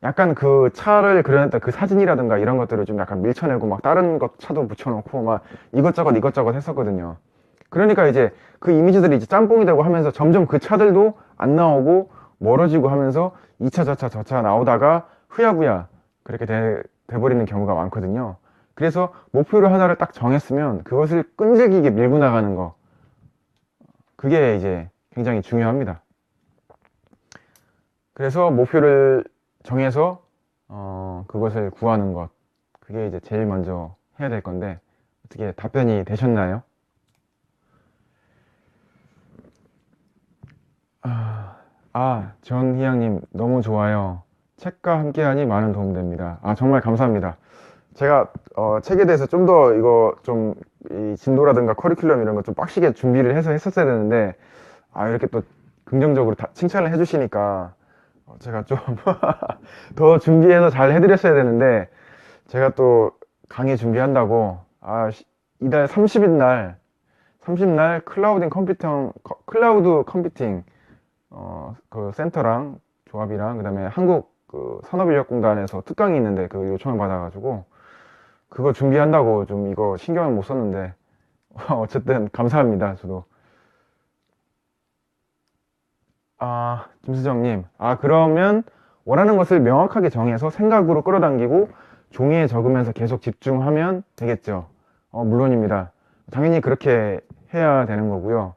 약간 그 차를 그려냈던 그 사진이라든가 이런 것들을 좀 약간 밀쳐내고 막 다른 것 차도 붙여놓고 막 이것저것 했었거든요. 그러니까 이제 그 이미지들이 이제 짬뽕이 되고 하면서 점점 그 차들도 안 나오고 멀어지고 하면서 2차 저 차 나오다가 후야부야 그렇게 돼버리는 경우가 많거든요. 그래서 목표를 하나를 딱 정했으면 그것을 끈질기게 밀고 나가는 거, 그게 이제 굉장히 중요합니다. 그래서 목표를 정해서 그것을 구하는 것, 그게 이제 제일 먼저 해야 될 건데, 어떻게 답변이 되셨나요? 전희양님 너무 좋아요. 책과 함께하니 많은 도움 됩니다. 정말 감사합니다. 제가 책에 대해서 좀 더 이 진도라든가 커리큘럼 이런 거 좀 빡시게 준비를 해서 했었어야 되는데, 이렇게 또 긍정적으로 칭찬을 해주시니까 제가 좀 더 준비해서 잘 해드렸어야 되는데, 제가 또 강의 준비한다고, 이달 30일 날, 30날 클라우드 컴퓨팅, 그 센터랑 조합이랑, 그 다음에 한국 그 산업인력공단에서 특강이 있는데 그 요청을 받아가지고, 그거 준비한다고 좀 이거 신경을 못 썼는데, 어쨌든 감사합니다, 저도. 김수정님. 그러면 원하는 것을 명확하게 정해서 생각으로 끌어당기고 종이에 적으면서 계속 집중하면 되겠죠. 물론입니다. 당연히 그렇게 해야 되는 거고요.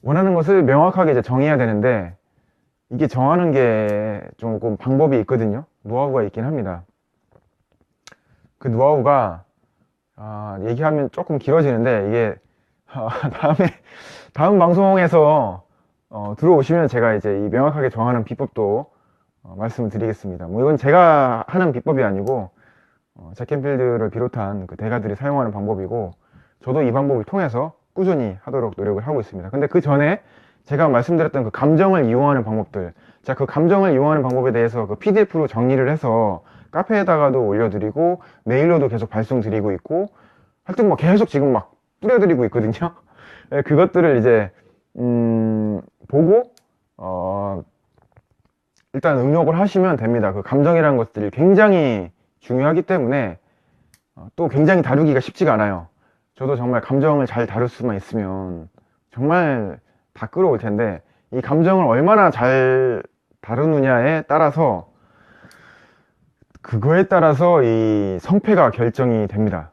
원하는 것을 명확하게 이제 정해야 되는데 이게 정하는 게 조금 방법이 있거든요. 노하우가 있긴 합니다. 그 노하우가 얘기하면 조금 길어지는데 이게 다음 방송에서 들어오시면 제가 이제 이 명확하게 정하는 비법도 말씀을 드리겠습니다. 뭐 이건 제가 하는 비법이 아니고 잭켄필드를 비롯한 그 대가들이 사용하는 방법이고 저도 이 방법을 통해서 꾸준히 하도록 노력을 하고 있습니다. 근데 그 전에 제가 말씀드렸던 그 감정을 이용하는 방법들, 자, 그 감정을 이용하는 방법에 대해서 그 PDF로 정리를 해서 카페에다가도 올려드리고 메일로도 계속 발송 드리고 있고 하여튼 뭐 계속 지금 막 뿌려드리고 있거든요. 네, 그것들을 이제 보고 일단 응용을 하시면 됩니다. 그 감정이라는 것들이 굉장히 중요하기 때문에 또 굉장히 다루기가 쉽지가 않아요. 저도 정말 감정을 잘 다룰 수만 있으면 정말 다 끌어올 텐데 이 감정을 얼마나 잘 다루느냐에 따라서 그거에 따라서 이 성패가 결정이 됩니다.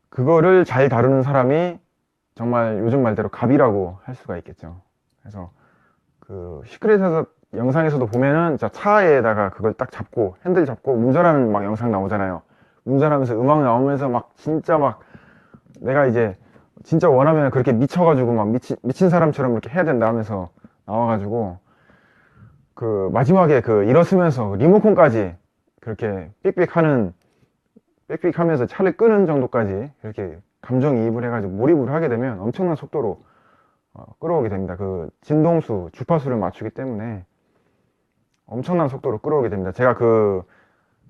그거를 잘 다루는 사람이 정말 요즘 말대로 갑이라고 할 수가 있겠죠. 그래서 그 시크릿에서 영상에서도 보면은 진짜 차에다가 그걸 딱 잡고 핸들 잡고 운전하는 막 영상 나오잖아요. 운전하면서 음악 나오면서 막 진짜 막 내가 이제 진짜 원하면 그렇게 미쳐가지고 막 미친 사람처럼 이렇게 해야 된다 하면서 나와가지고 그 마지막에 그 일어서면서 리모컨까지 그렇게 삑삑 하면서 차를 끄는 정도까지 그렇게 감정이입을 해가지고 몰입을 하게 되면 엄청난 속도로 끌어오게 됩니다. 그 진동수, 주파수를 맞추기 때문에 엄청난 속도로 끌어오게 됩니다. 제가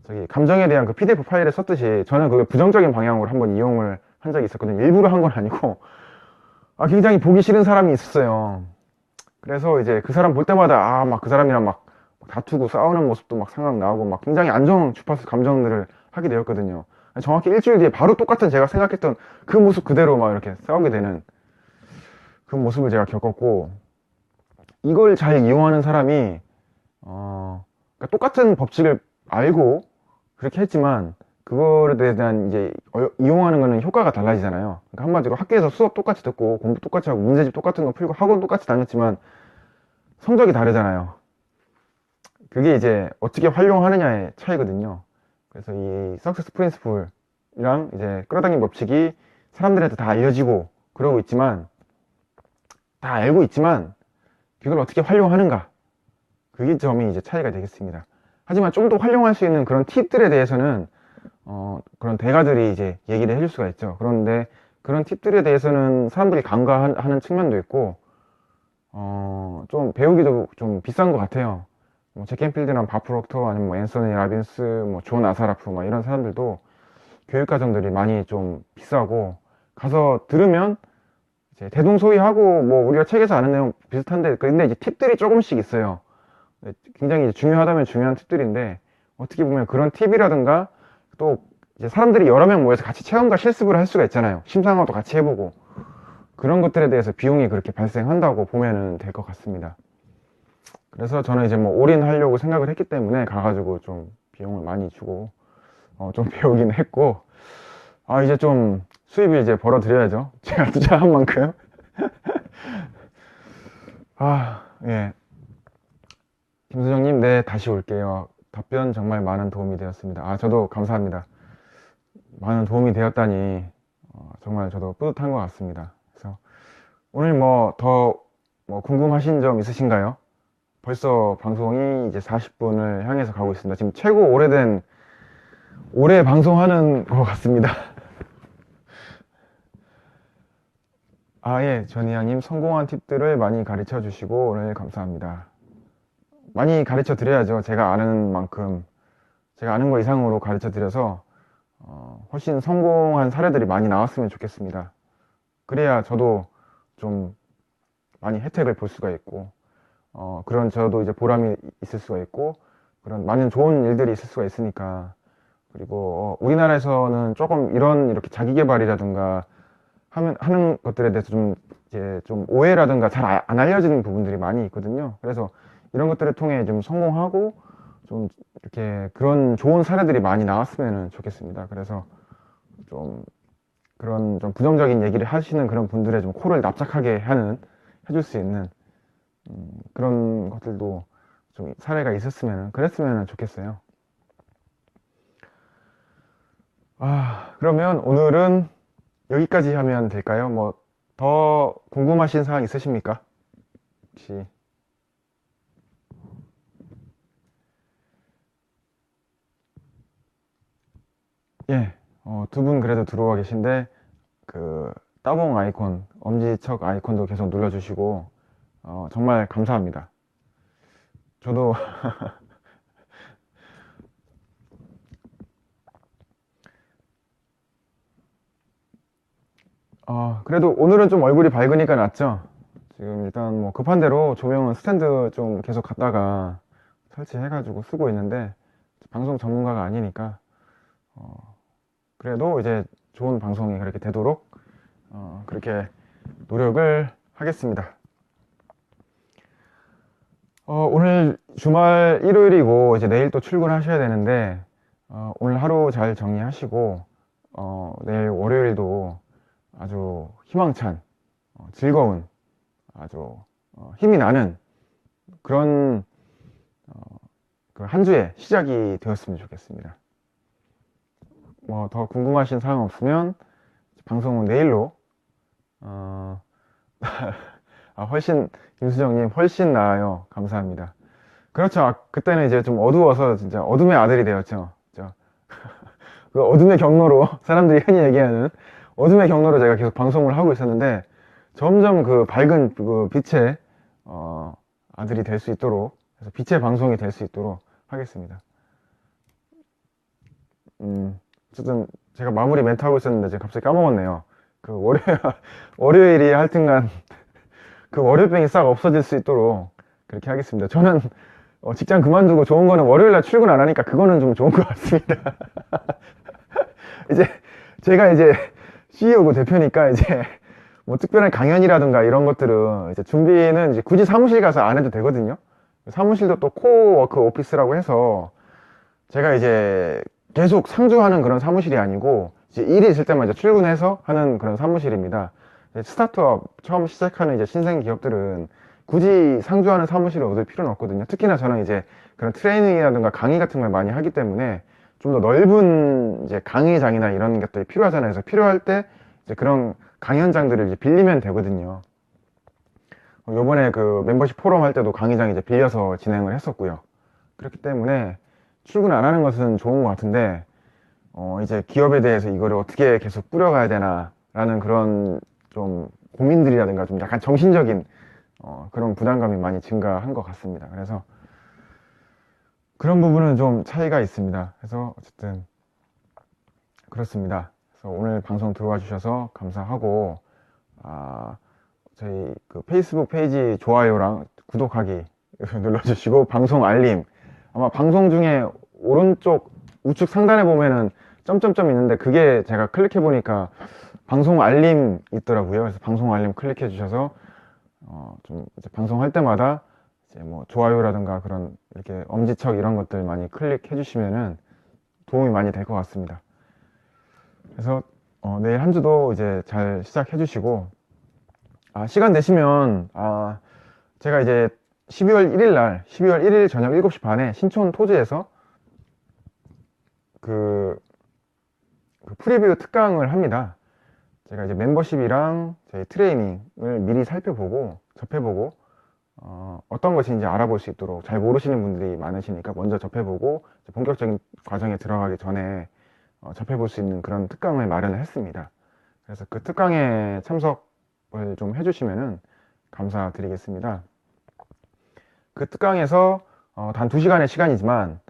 저기 감정에 대한 그 PDF 파일에 썼듯이 저는 그걸 부정적인 방향으로 한번 이용을 한 적이 있었거든요. 일부러 한 건 아니고 굉장히 보기 싫은 사람이 있었어요. 그래서 이제 그 사람 볼 때마다 막 그 사람이랑 막 다투고 싸우는 모습도 막 생각나고 막 굉장히 안정 주파수 감정들을 하게 되었거든요. 정확히 일주일 뒤에 바로 똑같은 제가 생각했던 그 모습 그대로 막 이렇게 싸우게 되는 그 모습을 제가 겪었고 이걸 잘 이용하는 사람이 그러니까 똑같은 법칙을 알고 그렇게 했지만 그거에 대한 이제 이용하는 거는 효과가 달라지잖아요. 그러니까 한마디로 학교에서 수업 똑같이 듣고 공부 똑같이 하고 문제집 똑같은 거 풀고 학원 똑같이 다녔지만 성적이 다르잖아요. 그게 이제 어떻게 활용하느냐의 차이거든요. 그래서 이 석세스 프린시플이랑 이제 끌어당김 법칙이 사람들한테 다 알려지고 그러고 있지만 다 알고 있지만 그걸 어떻게 활용하는가, 그게 점이 이제 차이가 되겠습니다. 하지만 좀 더 활용할 수 있는 그런 팁들에 대해서는 그런 대가들이 이제 얘기를 해줄 수가 있죠. 그런데 그런 팁들에 대해서는 사람들이 간과하는 측면도 있고 좀 배우기도 좀 비싼 것 같아요. 뭐 잭켄필드나 바프록터 아니면 뭐 앤서니 라빈스, 뭐 존 아사라프 뭐 이런 사람들도 교육과정들이 많이 좀 비싸고 가서 들으면 이제 대동소이하고 뭐 우리가 책에서 아는 내용 비슷한데 근데 이제 팁들이 조금씩 있어요. 굉장히 중요하다면 중요한 팁들인데 어떻게 보면 그런 팁이라든가 또 이제 사람들이 여러 명 모여서 같이 체험과 실습을 할 수가 있잖아요. 심사화도 같이 해보고 그런 것들에 대해서 비용이 그렇게 발생한다고 보면 될 것 같습니다. 그래서 저는 이제 뭐 올인하려고 생각을 했기 때문에 가가지고 좀 비용을 많이 주고 좀 배우긴 했고 이제 좀 수입을 이제 벌어 드려야죠. 제가 투자한 만큼. 예. 김수정님, 네, 다시 올게요. 답변 정말 많은 도움이 되었습니다. 저도 감사합니다. 많은 도움이 되었다니 정말 저도 뿌듯한 것 같습니다. 그래서 오늘 뭐 더 뭐 궁금하신 점 있으신가요? 벌써 방송이 이제 40분을 향해서 가고 있습니다. 지금 최고 오래 방송하는 것 같습니다. 예, 전희양님 성공한 팁들을 많이 가르쳐 주시고 오늘 감사합니다. 많이 가르쳐 드려야죠. 제가 아는 만큼 제가 아는 거 이상으로 가르쳐 드려서 훨씬 성공한 사례들이 많이 나왔으면 좋겠습니다. 그래야 저도 좀 많이 혜택을 볼 수가 있고, 그런 저도 이제 보람이 있을 수가 있고, 그런 많은 좋은 일들이 있을 수가 있으니까. 그리고 우리나라에서는 조금 이렇게 자기 개발이라든가 하는 것들에 대해서 좀 이제 좀 오해라든가 잘 안 알려지는 부분들이 많이 있거든요. 그래서 이런 것들을 통해 좀 성공하고 좀 이렇게 그런 좋은 사례들이 많이 나왔으면 좋겠습니다. 그래서 좀 그런 좀 부정적인 얘기를 하시는 그런 분들의 좀 코를 납작하게 해줄 수 있는 그런 것들도 좀 사례가 그랬으면 좋겠어요. 그러면 오늘은 여기까지 하면 될까요? 뭐 더 궁금하신 사항 있으십니까? 혹시? 예, 두 분 그래도 들어와 계신데 그 따봉 아이콘, 엄지척 아이콘도 계속 눌러주시고 정말 감사합니다. 저도 그래도 오늘은 좀 얼굴이 밝으니까 낫죠? 지금 일단 뭐 급한 대로 조명은 스탠드 좀 계속 갖다가 설치해가지고 쓰고 있는데 방송 전문가가 아니니까 그래도 이제 좋은 방송이 그렇게 되도록 그렇게 노력을 하겠습니다. 오늘 주말 일요일이고 이제 내일 또 출근하셔야 되는데 오늘 하루 잘 정리하시고 내일 월요일도 아주 희망찬 즐거운 아주 힘이 나는 그런 그 한 주의 시작이 되었으면 좋겠습니다. 뭐 더 궁금하신 사항 없으면 방송은 내일로 훨씬 김수정님 훨씬 나아요. 감사합니다. 그렇죠. 그때는 이제 좀 어두워서 진짜 어둠의 아들이 되었죠. 그 어둠의 경로로 사람들이 흔히 얘기하는 어둠의 경로로 제가 계속 방송을 하고 있었는데 점점 그 밝은 그 빛의 아들이 될 수 있도록 그래서 빛의 방송이 될 수 있도록 하겠습니다. 어쨌든 제가 마무리 멘트 하고 있었는데 제가 갑자기 까먹었네요. 그 월요일이 하여튼간 그 월요병이 싹 없어질 수 있도록 그렇게 하겠습니다. 저는 직장 그만두고 좋은 거는 월요일날 출근 안 하니까 그거는 좀 좋은 것 같습니다. 이제 제가 이제 CEO고 대표니까 이제 뭐 특별한 강연이라든가 이런 것들은 이제 준비는 이제 굳이 사무실 가서 안 해도 되거든요. 사무실도 또 코워크 오피스라고 해서 제가 이제 계속 상주하는 그런 사무실이 아니고 이제 일이 있을 때만 이제 출근해서 하는 그런 사무실입니다. 스타트업 처음 시작하는 이제 신생 기업들은 굳이 상주하는 사무실을 얻을 필요는 없거든요. 특히나 저는 이제 그런 트레이닝이라든가 강의 같은 걸 많이 하기 때문에 좀 더 넓은 이제 강의장이나 이런 것들이 필요하잖아요. 그래서 필요할 때 이제 그런 강연장들을 이제 빌리면 되거든요. 요번에 그 멤버십 포럼 할 때도 강의장 이제 빌려서 진행을 했었고요. 그렇기 때문에 출근 안 하는 것은 좋은 것 같은데, 이제 기업에 대해서 이거를 어떻게 계속 꾸려가야 되나, 라는 그런 좀 고민들이라든가 좀 약간 정신적인, 그런 부담감이 많이 증가한 것 같습니다. 그래서 그런 부분은 좀 차이가 있습니다. 그래서 어쨌든 그렇습니다. 그래서 오늘 방송 들어와 주셔서 감사하고, 저희 그 페이스북 페이지 좋아요랑 구독하기 눌러주시고 방송 알림 아마 방송 중에 오른쪽 우측 상단에 보면은 점점점 있는데 그게 제가 클릭해 보니까 방송 알림 있더라고요. 그래서 방송 알림 클릭해 주셔서 좀 이제 방송할 때마다 이제 뭐 좋아요라든가 그런 이렇게 엄지척 이런 것들 많이 클릭해 주시면은 도움이 많이 될 것 같습니다. 그래서 내일 한 주도 이제 잘 시작해 주시고 시간 되시면 제가 이제 12월 1일 저녁 7시 반에 신촌 토지에서 그 프리뷰 특강을 합니다. 제가 이제 멤버십이랑 저희 트레이닝을 미리 살펴보고 접해보고 어떤 것인지 알아볼 수 있도록 잘 모르시는 분들이 많으시니까 먼저 접해보고 본격적인 과정에 들어가기 전에 접해볼 수 있는 그런 특강을 마련을 했습니다. 그래서 그 특강에 참석을 좀 해주시면은 감사드리겠습니다. 그 특강에서 단 2시간의 시간이지만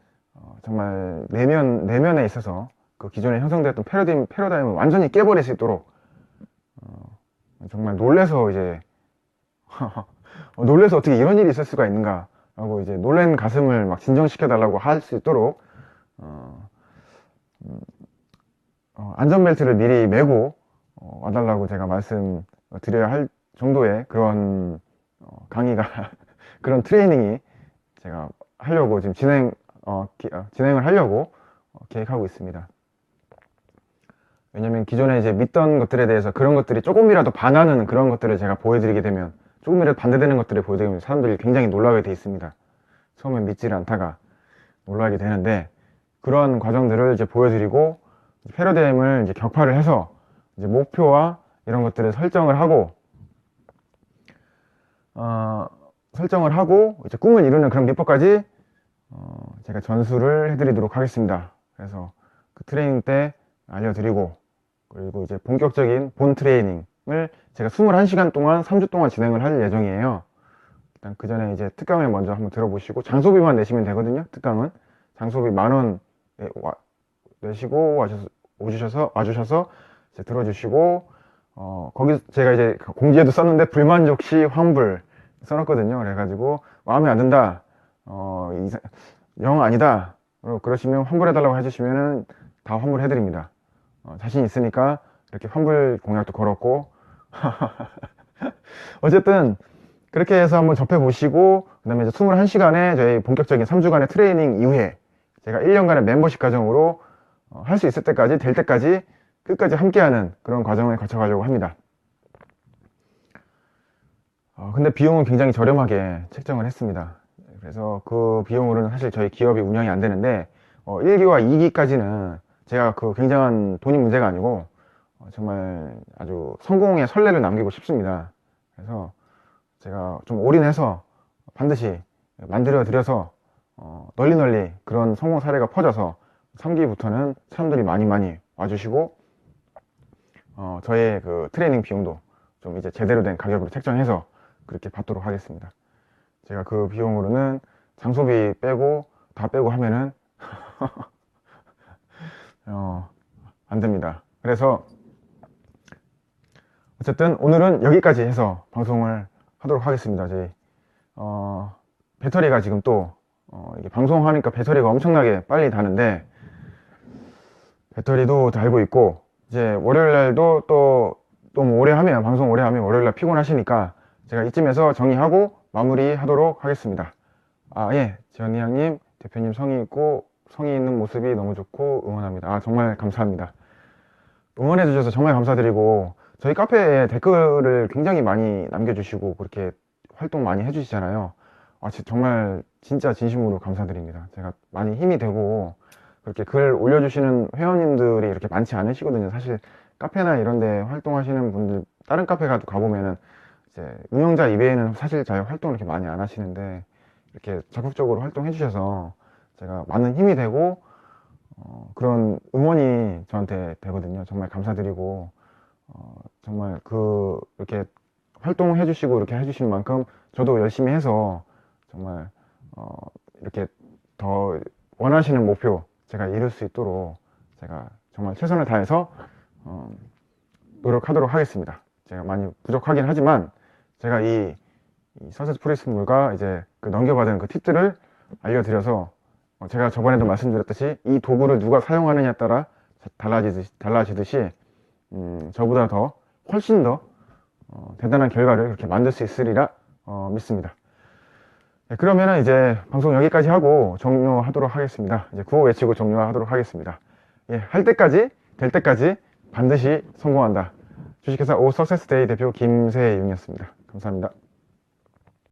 정말 내면에 있어서 그 기존에 형성되었던 패러다임을 완전히 깨버릴 수 있도록 정말 놀래서 이제 놀래서 어떻게 이런 일이 있을 수가 있는가 라고 이제 놀란 가슴을 막 진정시켜 달라고 할 수 있도록 안전벨트를 미리 매고 와달라고 제가 말씀 드려야 할 정도의 그런 강의가 그런 트레이닝이 제가 하려고 지금 진행을 하려고 계획하고 있습니다. 왜냐면 기존에 이제 믿던 것들에 대해서 그런 것들이 조금이라도 반하는 그런 것들을 제가 보여드리게 되면, 조금이라도 반대되는 것들을 보여드리면 사람들이 굉장히 놀라게 돼 있습니다. 처음엔 믿지를 않다가 놀라게 되는데, 그러한 과정들을 이제 보여드리고 패러다임을 이제 격파를 해서 이제 목표와 이런 것들을 설정을 하고 이제 꿈을 이루는 그런 비법까지 제가 전수를 해드리도록 하겠습니다. 그래서 그 트레이닝 때 알려드리고, 그리고 이제 본격적인 본 트레이닝을 제가 21시간 동안 3주 동안 진행을 할 예정이에요. 일단 그 전에 이제 특강을 먼저 한번 들어보시고, 장소비만 내시면 되거든요. 특강은 장소비 10,000원 내시고 와주셔서 이제 들어주시고, 거기 제가 이제 공지에도 썼는데 불만족 시 환불 써놨거든요. 그래가지고 마음에 안 든다, 영 아니다 그러시면 환불해달라고 해주시면은 다 환불해드립니다. 자신 있으니까 이렇게 환불 공약도 걸었고 어쨌든 그렇게 해서 한번 접해보시고, 그 다음에 이제 21시간의 저희 본격적인 3주간의 트레이닝 이후에 제가 1년간의 멤버십 과정으로 할 수 있을 때까지, 될 때까지 끝까지 함께하는 그런 과정을 거쳐가려고 합니다. 근데 비용은 굉장히 저렴하게 책정을 했습니다. 그래서 그 비용으로는 사실 저희 기업이 운영이 안 되는데, 1기와 2기까지는 제가 그 굉장한 돈이 문제가 아니고 정말 아주 성공의 선례를 남기고 싶습니다. 그래서 제가 좀 올인해서 반드시 만들어 드려서 널리 그런 성공 사례가 퍼져서 3기부터는 사람들이 많이 와주시고, 저의 그 트레이닝 비용도 좀 이제 제대로 된 가격으로 책정해서 그렇게 받도록 하겠습니다. 제가 그 비용으로는 장소비 빼고 다 빼고 하면은 안 됩니다. 그래서 어쨌든 오늘은 여기까지 해서 방송을 하도록 하겠습니다. 저희 배터리가 지금 또 이게 방송하니까 배터리가 엄청나게 빨리 다는데, 배터리도 달고 있고, 이제 월요일날도 또 너무 오래 하면, 방송 오래 하면 월요일날 피곤하시니까 제가 이쯤에서 정리하고 마무리 하도록 하겠습니다. 예, 지원이양님, 대표님 성의 있는 모습이 너무 좋고 응원합니다. 정말 감사합니다. 응원해 주셔서 정말 감사드리고, 저희 카페에 댓글을 굉장히 많이 남겨주시고 그렇게 활동 많이 해주시잖아요. 정말 진짜 진심으로 감사드립니다. 제가 많이 힘이 되고, 그렇게 글 올려주시는 회원님들이 이렇게 많지 않으시거든요. 사실 카페나 이런 데 활동하시는 분들, 다른 카페 가보면은 이제 운영자 이외에는 사실 잘 활동을 이렇게 많이 안 하시는데, 이렇게 적극적으로 활동해 주셔서 제가 많은 힘이 되고 그런 응원이 저한테 되거든요. 정말 감사드리고, 정말 이렇게 활동해 주시고 이렇게 해주신 만큼 저도 열심히 해서 정말 이렇게 더 원하시는 목표 제가 이룰 수 있도록 제가 정말 최선을 다해서 노력하도록 하겠습니다. 제가 많이 부족하긴 하지만 제가 이 선셋 프리스물과 이제 그 넘겨받은 그 팁들을 알려드려서, 제가 저번에도 말씀드렸듯이 이 도구를 누가 사용하느냐에 따라 달라지듯이 저보다 훨씬 더 대단한 결과를 그렇게 만들 수 있으리라 믿습니다. 네, 그러면은 이제 방송 여기까지 하고 종료하도록 하겠습니다. 이제 구호 외치고 종료하도록 하겠습니다. 예, 될 때까지 반드시 성공한다. 주식회사 오 석세스데이 대표 김세윤이었습니다. 감사합니다.